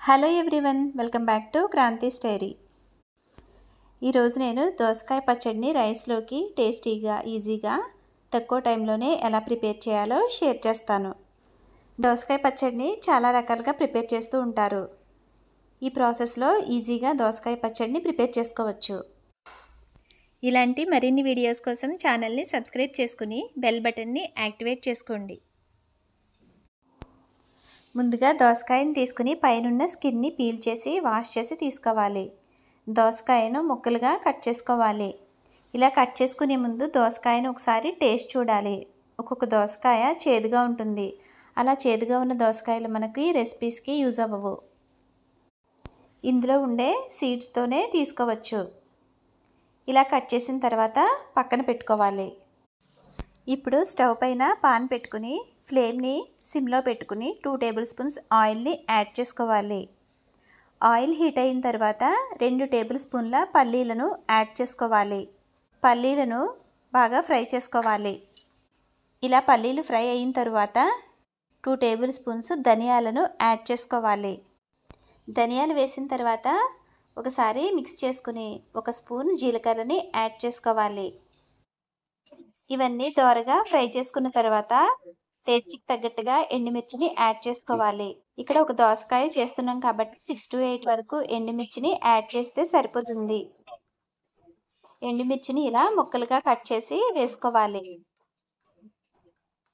Hello everyone, welcome back to Kranthi story. ఈరోజు నేను దోసకాయ పచ్చడిని రైస్లోకి టేస్టీగా, ఈజీగా, తక్కువ టైంలోనే ఎలా ప్రిపేర్ చేయాలో షేర్ చేస్తాను. దోసకాయ పచ్చడిని చాలా రకాలుగా ప్రిపేర్ చేస్తూ ఉంటారు. ఈ ప్రాసెస్లో ఈజీగా దోసకాయ పచ్చడిని ప్రిపేర్ చేసుకోవచ్చు. ఇలాంటి మరిన్ని వీడియోస్ కోసం ఛానల్ని సబ్స్క్రైబ్ చేసుకుని బెల్ బటన్ని యాక్టివేట్ చేసుకోండి. ముందుగా దోసకాయను తీసుకుని పైనున్న స్కిన్ని పీల్ చేసి వాష్ చేసి తీసుకోవాలి. దోసకాయను ముక్కలుగా కట్ చేసుకోవాలి. ఇలా కట్ చేసుకునే ముందు దోసకాయను ఒకసారి టేస్ట్ చూడాలి. ఒక్కొక్క దోసకాయ చేదుగా ఉంటుంది. అలా చేదుగా ఉన్న దోసకాయలు మనకి రెసిపీస్కి యూజ్ అవ్వవు. ఇందులో ఉండే సీడ్స్తోనే తీసుకోవచ్చు. ఇలా కట్ చేసిన తర్వాత పక్కన పెట్టుకోవాలి. ఇప్పుడు స్టవ్ పైన పాన్ పెట్టుకుని ఫ్లేమ్ని సిమ్లో పెట్టుకుని 2 టేబుల్ స్పూన్స్ ఆయిల్ని యాడ్ చేసుకోవాలి. ఆయిల్ హీట్ అయిన తర్వాత 2 టేబుల్ స్పూన్ల పల్లీలను యాడ్ చేసుకోవాలి. పల్లీలను బాగా ఫ్రై చేసుకోవాలి. ఇలా పల్లీలు ఫ్రై అయిన తర్వాత 2 టేబుల్ స్పూన్స్ ధనియాలను యాడ్ చేసుకోవాలి. ధనియాలు వేసిన తర్వాత ఒకసారి మిక్స్ చేసుకుని 1 స్పూన్ జీలకర్రని యాడ్ చేసుకోవాలి. ఇవన్నీ దోరగా ఫ్రై చేసుకున్న తర్వాత టేస్ట్కి తగ్గట్టుగా ఎండుమిర్చిని యాడ్ చేసుకోవాలి. ఇక్కడ ఒక దోసకాయ చేస్తున్నాం కాబట్టి 6 to 8 వరకు ఎండుమిర్చిని యాడ్ చేస్తే సరిపోతుంది. ఎండుమిర్చిని ఇలా ముక్కలుగా కట్ చేసి వేసుకోవాలి.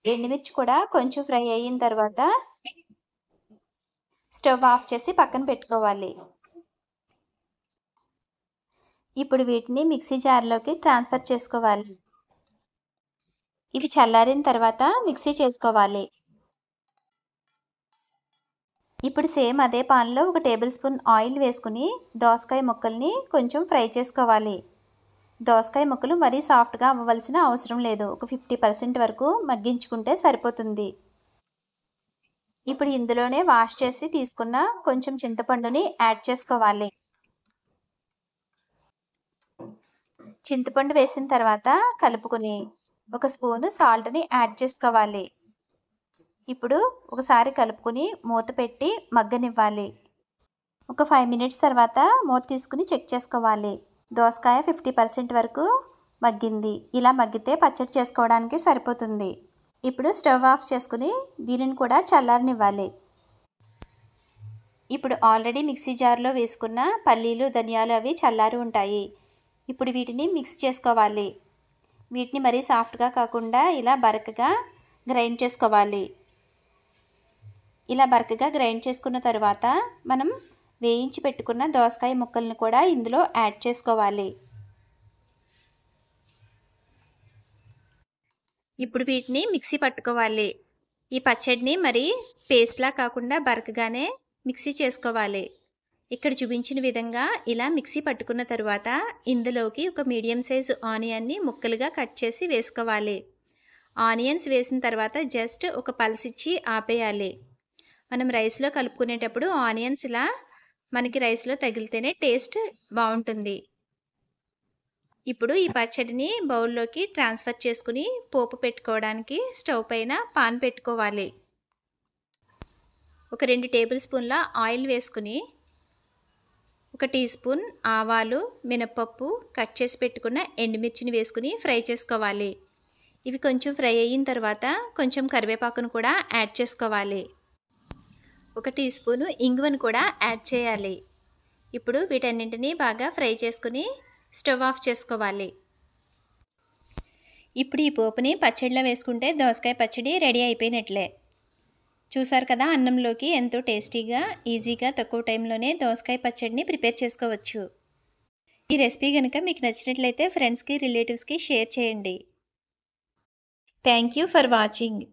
ఎండుమిర్చి కూడా కొంచెం ఫ్రై అయిన తర్వాత స్టవ్ ఆఫ్ చేసి పక్కన పెట్టుకోవాలి. ఇప్పుడు వీటిని మిక్సీ జార్లోకి ట్రాన్స్ఫర్ చేసుకోవాలి. ఇవి చల్లారిన తర్వాత మిక్సీ చేసుకోవాలి. ఇప్పుడు సేమ్ అదే పాన్లో 1 టేబుల్ స్పూన్ ఆయిల్ వేసుకుని దోసకాయ ముక్కల్ని కొంచెం ఫ్రై చేసుకోవాలి. దోసకాయ ముక్కలు మరీ సాఫ్ట్గా అవ్వవలసిన అవసరం లేదు. ఒక 50% వరకు మగ్గించుకుంటే సరిపోతుంది. ఇప్పుడు ఇందులోనే వాష్ చేసి తీసుకున్న కొంచెం చింతపండుని యాడ్ చేసుకోవాలి. చింతపండు వేసిన తర్వాత కలుపుకుని 1 స్పూను సాల్ట్ని యాడ్ చేసుకోవాలి. ఇప్పుడు ఒకసారి కలుపుకుని మూత పెట్టి మగ్గనివ్వాలి. ఒక 5 మినిట్స్ తర్వాత మూత తీసుకుని చెక్ చేసుకోవాలి. దోసకాయ 50% వరకు మగ్గింది. ఇలా మగ్గితే పచ్చడి చేసుకోవడానికి సరిపోతుంది. ఇప్పుడు స్టవ్ ఆఫ్ చేసుకుని దీనిని కూడా చల్లారనివ్వాలి. ఇప్పుడు ఆల్రెడీ మిక్సీ జార్లో వేసుకున్న పల్లీలు, ధనియాలు అవి చల్లారి ఉంటాయి. ఇప్పుడు వీటిని మిక్స్ చేసుకోవాలి. వీటిని మరీ సాఫ్ట్గా కాకుండా ఇలా బరకగా గ్రైండ్ చేసుకోవాలి. ఇలా బరకగా గ్రైండ్ చేసుకున్న తర్వాత మనం వేయించి పెట్టుకున్న దోసకాయ ముక్కలను కూడా ఇందులో యాడ్ చేసుకోవాలి. ఇప్పుడు వీటిని మిక్సీ పట్టుకోవాలి. ఈ పచ్చడిని మరి పేస్ట్లా కాకుండా బరకగానే మిక్సీ చేసుకోవాలి. ఇక్కడ చూపించిన విధంగా ఇలా మిక్సీ పట్టుకున్న తర్వాత ఇందులోకి ఒక మీడియం సైజు ఆనియన్ని ముక్కలుగా కట్ చేసి వేసుకోవాలి. ఆనియన్స్ వేసిన తర్వాత జస్ట్ ఒక పల్స్ ఇచ్చి ఆపేయాలి. మనం రైస్లో కలుపుకునేటప్పుడు ఆనియన్స్ ఇలా మనకి రైస్లో తగిలితేనే టేస్ట్ బాగుంటుంది. ఇప్పుడు ఈ పచ్చడిని బౌల్లోకి ట్రాన్స్ఫర్ చేసుకుని పోపు పెట్టుకోవడానికి స్టవ్ పైన పాన్ పెట్టుకోవాలి. ఒక 2 టేబుల్ స్పూన్ల ఆయిల్ వేసుకుని 1 టీ స్పూన్ ఆవాలు, మినపప్పు, కట్ చేసి పెట్టుకున్న ఎండుమిర్చిని వేసుకుని ఫ్రై చేసుకోవాలి. ఇవి కొంచెం ఫ్రై అయిన తర్వాత కొంచెం కరివేపాకును కూడా యాడ్ చేసుకోవాలి. 1 టీ స్పూను ఇంగువను కూడా యాడ్ చేయాలి. ఇప్పుడు వీటన్నింటినీ బాగా ఫ్రై చేసుకుని స్టవ్ ఆఫ్ చేసుకోవాలి. ఇప్పుడు ఈ పోపుని పచ్చడిలో వేసుకుంటే దోసకాయ పచ్చడి రెడీ అయిపోయినట్లే. చూసారు కదా, అన్నంలోకి ఎంతో టేస్టీగా, ఈజీగా, తక్కువ టైంలోనే దోసకాయ పచ్చడిని ప్రిపేర్ చేసుకోవచ్చు. ఈ రెసిపీ కనుక మీకు నచ్చినట్లయితే ఫ్రెండ్స్కి, రిలేటివ్స్కి షేర్ చేయండి. Thank you for watching.